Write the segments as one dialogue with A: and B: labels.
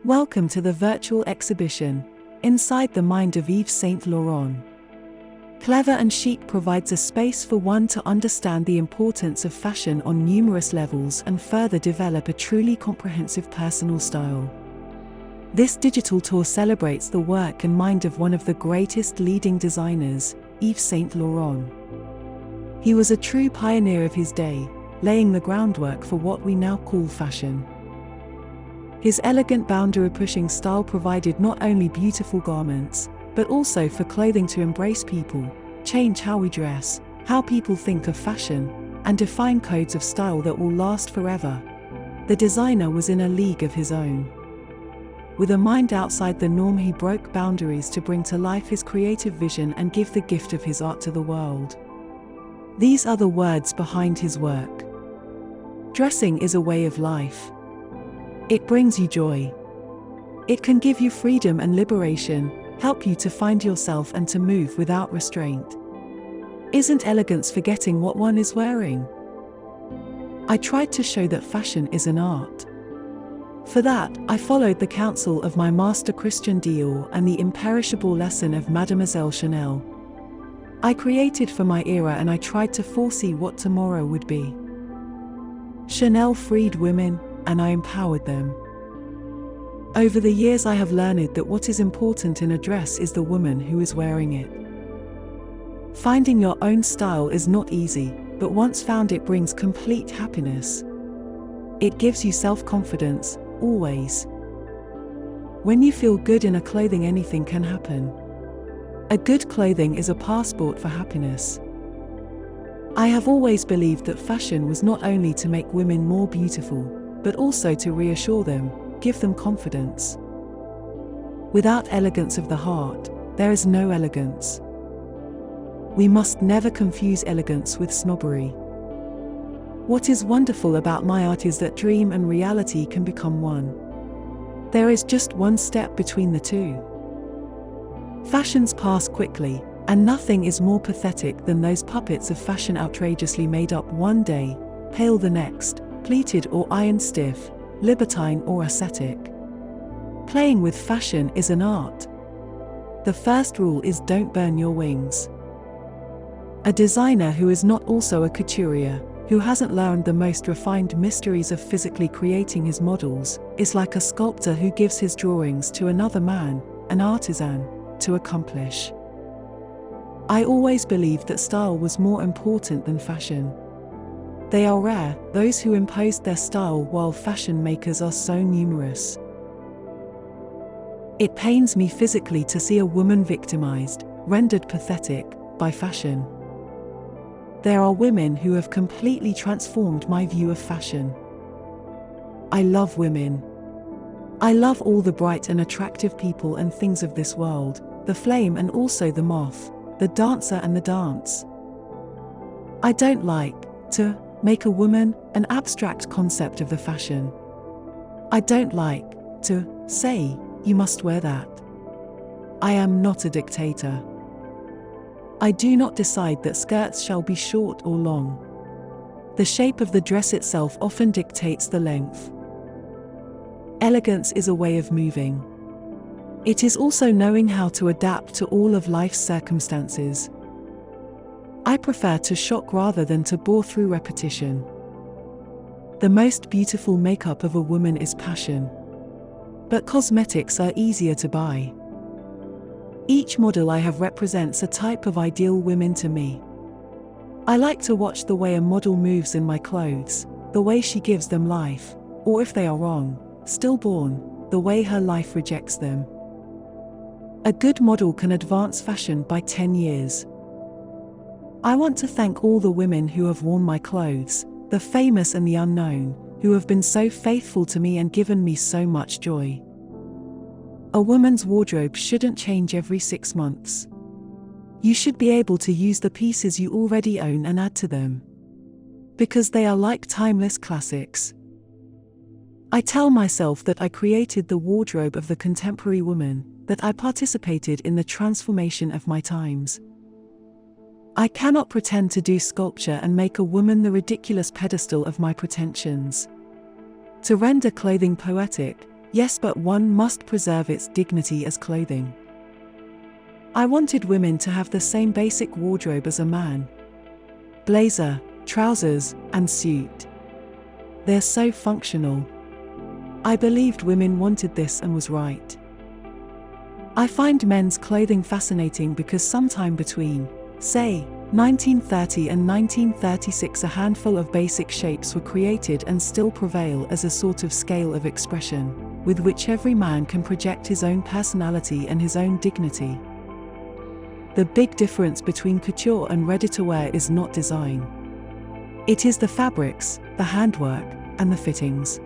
A: Welcome to the virtual exhibition, Inside the Mind of Yves Saint Laurent. Clever&CHIC provides a space for one to understand the importance of fashion on numerous levels and further develop a truly comprehensive personal style. This digital tour celebrates the work and mind of one of the greatest leading designers, Yves Saint Laurent. He was a true pioneer of his day, laying the groundwork for what we now call fashion. His elegant boundary-pushing style provided not only beautiful garments, but also for clothing to embrace people, change how we dress, how people think of fashion, and define codes of style that will last forever. The designer was in a league of his own. With a mind outside the norm, he broke boundaries to bring to life his creative vision and give the gift of his art to the world. These are the words behind his work. Dressing is a way of life. It brings you joy. It can give you freedom and liberation, help you to find yourself and to move without restraint. Isn't elegance forgetting what one is wearing? I tried to show that fashion is an art. For that, I followed the counsel of my master Christian Dior and the imperishable lesson of Mademoiselle Chanel. I created for my era and I tried to foresee what tomorrow would be. Chanel freed women, and I empowered them. Over the years I have learned that what is important in a dress is the woman who is wearing it. Finding your own style is not easy, but once found it brings complete happiness. It gives you self-confidence, always. When you feel good in a clothing, anything can happen. A good clothing is a passport for happiness. I have always believed that fashion was not only to make women more beautiful, but also to reassure them, give them confidence. Without elegance of the heart, there is no elegance. We must never confuse elegance with snobbery. What is wonderful about my art is that dream and reality can become one. There is just one step between the two. Fashions pass quickly, and nothing is more pathetic than those puppets of fashion outrageously made up one day, pale the next, pleated or ironed stiff, libertine or ascetic. Playing with fashion is an art. The first rule is don't burn your wings. A designer who is not also a couturier, who hasn't learned the most refined mysteries of physically creating his models, is like a sculptor who gives his drawings to another man, an artisan, to accomplish. I always believed that style was more important than fashion. They are rare, those who imposed their style, while fashion makers are so numerous. It pains me physically to see a woman victimized, rendered pathetic, by fashion. There are women who have completely transformed my view of fashion. I love women. I love all the bright and attractive people and things of this world, the flame and also the moth, the dancer and the dance. I don't like to make a woman an abstract concept of the fashion. I don't like to say, you must wear that. I am not a dictator. I do not decide that skirts shall be short or long. The shape of the dress itself often dictates the length. Elegance is a way of moving. It is also knowing how to adapt to all of life's circumstances. I prefer to shock rather than to bore through repetition. The most beautiful makeup of a woman is passion. But cosmetics are easier to buy. Each model I have represents a type of ideal women to me. I like to watch the way a model moves in my clothes, the way she gives them life, or if they are wrong, stillborn, the way her life rejects them. A good model can advance fashion by 10 years. I want to thank all the women who have worn my clothes, the famous and the unknown, who have been so faithful to me and given me so much joy. A woman's wardrobe shouldn't change every 6 months. You should be able to use the pieces you already own and add to them. Because they are like timeless classics. I tell myself that I created the wardrobe of the contemporary woman, that I participated in the transformation of my times. I cannot pretend to do sculpture and make a woman the ridiculous pedestal of my pretensions. To render clothing poetic, Yes, but one must preserve its dignity as clothing. I wanted women to have the same basic wardrobe as a man. Blazer, trousers, and suit. They're so functional. I believed women wanted this and was right. I find men's clothing fascinating because sometime between, say, 1930 and 1936 a handful of basic shapes were created and still prevail as a sort of scale of expression, with which every man can project his own personality and his own dignity. The big difference between couture and ready-to-wear is not design. It is the fabrics, the handwork, and the fittings.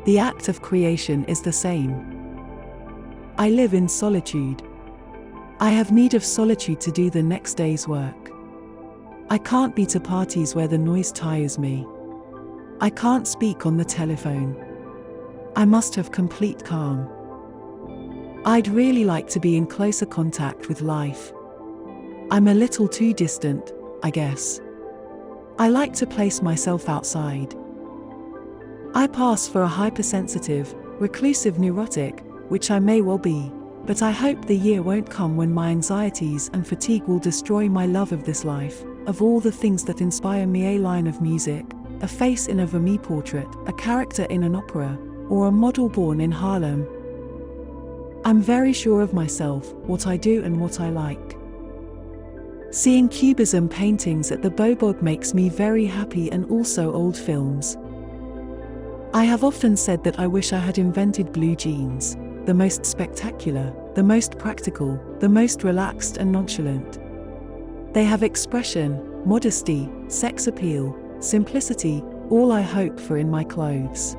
A: The act of creation is the same. I live in solitude. I have need of solitude to do the next day's work. I can't be to parties where the noise tires me. I can't speak on the telephone. I must have complete calm. I'd really like to be in closer contact with life. I'm a little too distant, I guess. I like to place myself outside. I pass for a hypersensitive, reclusive neurotic, which I may well be, but I hope the year won't come when my anxieties and fatigue will destroy my love of this life, of all the things that inspire me: a line of music, a face in a Vermeer portrait, a character in an opera, or a model born in Harlem. I'm very sure of myself, what I do and what I like. Seeing cubism paintings at the Beaubourg makes me very happy, and also old films. I have often said that I wish I had invented blue jeans, the most spectacular, the most practical, the most relaxed and nonchalant. They have expression, modesty, sex appeal, simplicity, all I hope for in my clothes.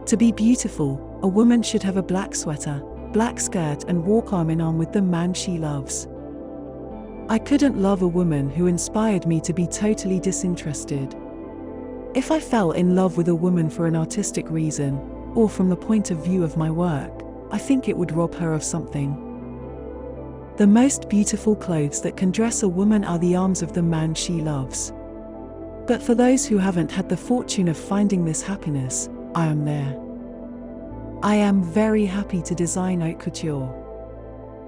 A: To be beautiful, a woman should have a black sweater, black skirt and walk arm in arm with the man she loves. I couldn't love a woman who inspired me to be totally disinterested. If I fell in love with a woman for an artistic reason, or from the point of view of my work, I think it would rob her of something. The most beautiful clothes that can dress a woman are the arms of the man she loves. But for those who haven't had the fortune of finding this happiness, I am there. I am very happy to design haute couture.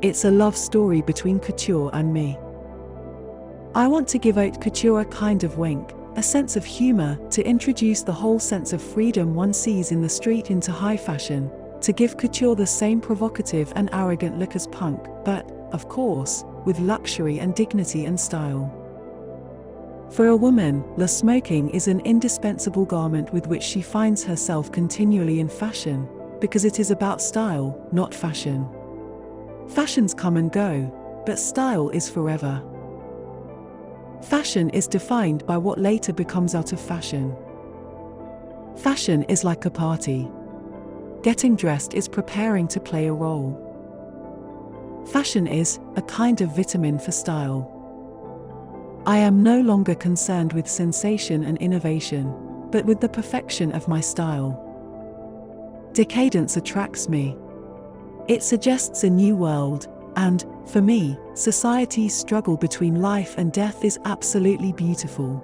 A: It's a love story between couture and me. I want to give haute couture a kind of wink, a sense of humor, to introduce the whole sense of freedom one sees in the street into high fashion, to give couture the same provocative and arrogant look as punk, but, of course, with luxury and dignity and style. For a woman, le smoking is an indispensable garment with which she finds herself continually in fashion, because it is about style, not fashion. Fashions come and go, but style is forever. Fashion is defined by what later becomes out of fashion. Fashion is like a party. Getting dressed is preparing to play a role. Fashion is a kind of vitamin for style. I am no longer concerned with sensation and innovation, but with the perfection of my style. Decadence attracts me. It suggests a new world, and, for me, society's struggle between life and death is absolutely beautiful.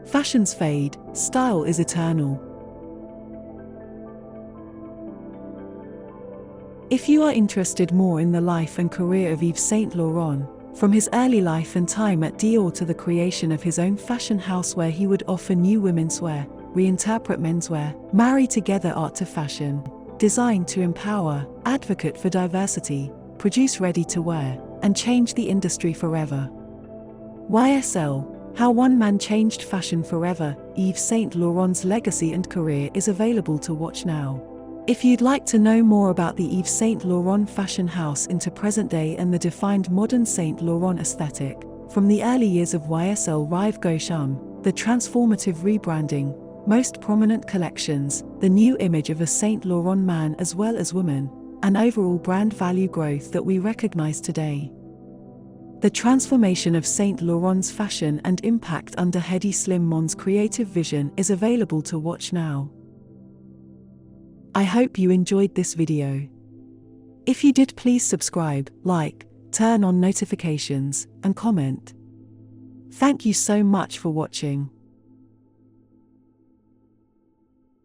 A: Fashions fade, style is eternal. If you are interested more in the life and career of Yves Saint Laurent, from his early life and time at Dior to the creation of his own fashion house where he would offer new women's wear, reinterpret menswear, marry together art to fashion, design to empower, advocate for diversity, produce ready-to-wear, and change the industry forever. YSL, How One Man Changed Fashion Forever, Yves Saint Laurent's legacy and career is available to watch now. If you'd like to know more about the Yves Saint Laurent fashion house into present day and the defined modern Saint Laurent aesthetic, from the early years of YSL Rive Gaucham, the transformative rebranding, most prominent collections, the new image of a Saint Laurent man as well as woman, and overall brand value growth that we recognize today. The transformation of Saint Laurent's fashion and impact under Hedi Slimmon's creative vision is available to watch now. I hope you enjoyed this video. If you did, please subscribe, like, turn on notifications, and comment. Thank you so much for watching.